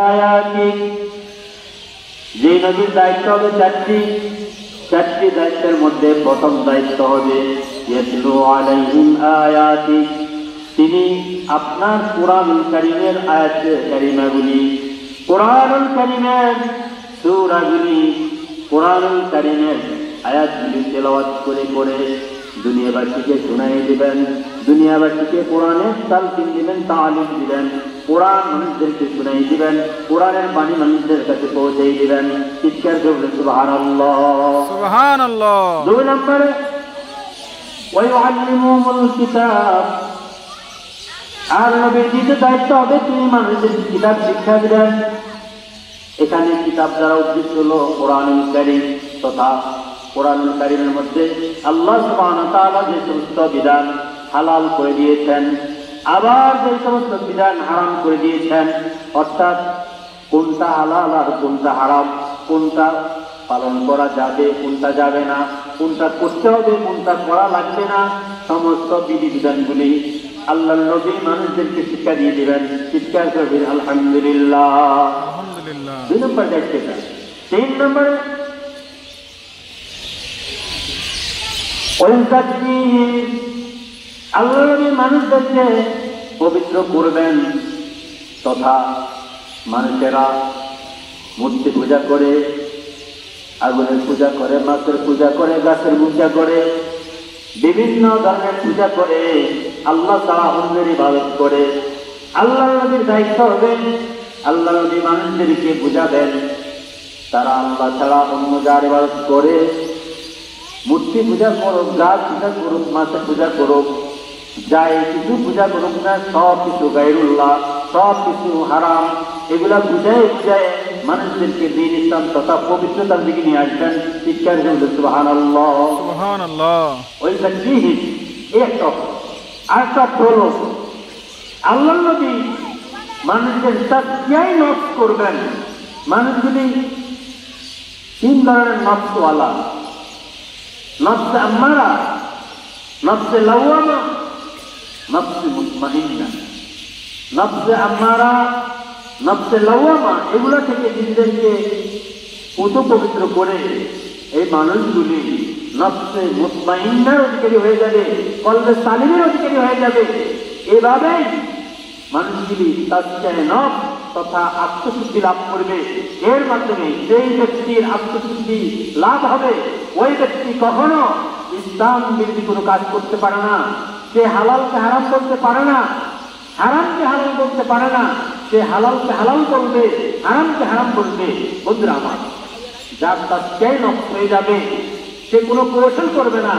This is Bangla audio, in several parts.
আয়াতিক, যে নবীর দায়িত্ব হবে চারটি দায়িত্বের মধ্যে প্রথম দায়িত্ব হবে ইয়াতলু আলাইহিম আয়াতিক, তিনি আপনার কুরআনুল কারীমের আয়াত কারিমাগুলি, কুরআনুল কারীমের সূরাগুলি, কুরআনুল কারীমের আয়াতগুলি তেলাওয়াত করে করে দুনিয়াবাসীকে শোনাই দিবেন, দুনিয়াবাসীকে কোরআনের তালকিন দিবেন, তালিম দিবেন, কোরআন মানুষদেরকে শোনাই দিবেন, কোরআনের বাণী মানুষদের কাছে পৌঁছে দিবেন। চিৎকার করলে সুবহানাল্লাহ সুবহানাল্লাহ। 2 নম্বরে ওয়া ইউআল্লিমুহুমুল কিতাব, আর নবীর দ্বিতীয় দায়িত্ব হবে তিনি মানুষদের কিতাব শিক্ষা দিবেন। এখানে কিতাব দ্বারা উদ্দেশ্য হলো কোরআনুল কারীম তথা কোরআনুল কারীমের মধ্যে আল্লাহ সুবহানাহু ওয়া তাআলা যে সমস্ত বিধান হালাল করে দিয়েছেন, আবার যে সমস্ত বিধান হারাম করে দিয়েছেন, অর্থাৎ কোনটা হালাল আর কোনটা হারাম, কোনটা পালন করা যাবে কোনটা যাবে না, কোনটা করতে হবে কোনটা করা লাগবে না, সমস্ত বিধিবিধানগুলি আল্লাহর নবী মানুষদেরকে শিক্ষা দিয়ে দিবেন। চিৎকার করবেন আলহামদুলিল্লাহ আলহামদুলিল্লাহ। 2 নম্বর দায়িত্বটা। 3 নম্বরে আল্লাহ নবী মানুষদেরকে পবিত্র করবেন তথা মানুষেরা মূর্তি পূজা করে, আগুনের পূজা করে, মাছের পূজা করে, গাছের পূজা করে, বিভিন্ন ধরনের পূজা করে, আল্লাহ তাআলা অন্যের ইবাদত করে। আল্লাহ নবীর দায়িত্ব হবে আল্লাহ নবী মানুষদেরকে বুঝাবেন তারা আল্লাহ ছাড়া অন্য যার ইবাদত করে, মূর্তি পূজা করুক, গাছ পূজা করুক, মাছের পূজা করুক, যাই কিছু পূজা করুক না, সব কিছু গায়রুল্লাহ, সব কিছু হারাম, এগুলা বুঝায় মানুষদেরকে দ্বীন ইসলাম তথা পবিত্রতার দিকে নিয়ে আসবেন। চিৎকার করলে সুবহানাল্লাহ সুবহানাল্লাহ। ওই তাকবীর একটা আরেকটা হলো আল্লাহ নবী মানুষদের তাকবিয়াই নফস করবেন। মানুষগুলি 3 ধরনের নফসওয়ালা, নফস আম্মারা, নফস লাওয়ামা, নফস মুতমাইন্না। নফস আম্মারা, নফস লাওয়ামা, এগুলো থেকে নিজেদেরকে পবিত্র করে এই মানুষগুলি নফসে মুতমাইন্নার অধিকারী হয়ে যাবে, কলবে সালিমের অধিকারী হয়ে যাবে। এভাবেই মানুষগুলি তাজকিয়ায়ে নফস তথা আত্মশুদ্ধি লাভ করবে। এর মাধ্যমে যেই ব্যক্তির আত্মশুদ্ধি লাভ হবে ওই ব্যক্তি কখনো ইসলাম বিরোধী কোনো কাজ করতে পারে না, সে হালালকে হারাম করতে পারে না, হারামকে হালাল করতে পারে না, সে হালালকে হালাল করবে, হারামকে হারাম করবে। বন্ধুরা আমার, যার তাজকিয়ায়ে নফস হয়ে যাবে সে কোনো কৌশল করবে না,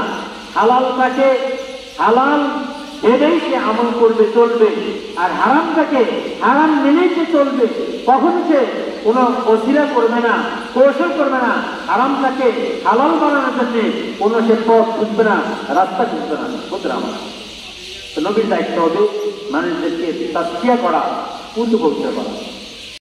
হালালটাকে হালাল ভেবেই সে আমল করবে, চলবে, আর হারামটাকে হারাম মেনেই সে চলবে। কখন সে কোনো অসিলা করবে না, কৌশল করবে না, হারামটাকে হালাল বানানোর জন্য কোনো সে পথ খুঁজবে না, রাস্তা খুঁজবে না। বন্ধুরা আমার, নবীর দায়িত্ব হবে মানুষদেরকে তাজকিয়া করা, পবিত্র করা।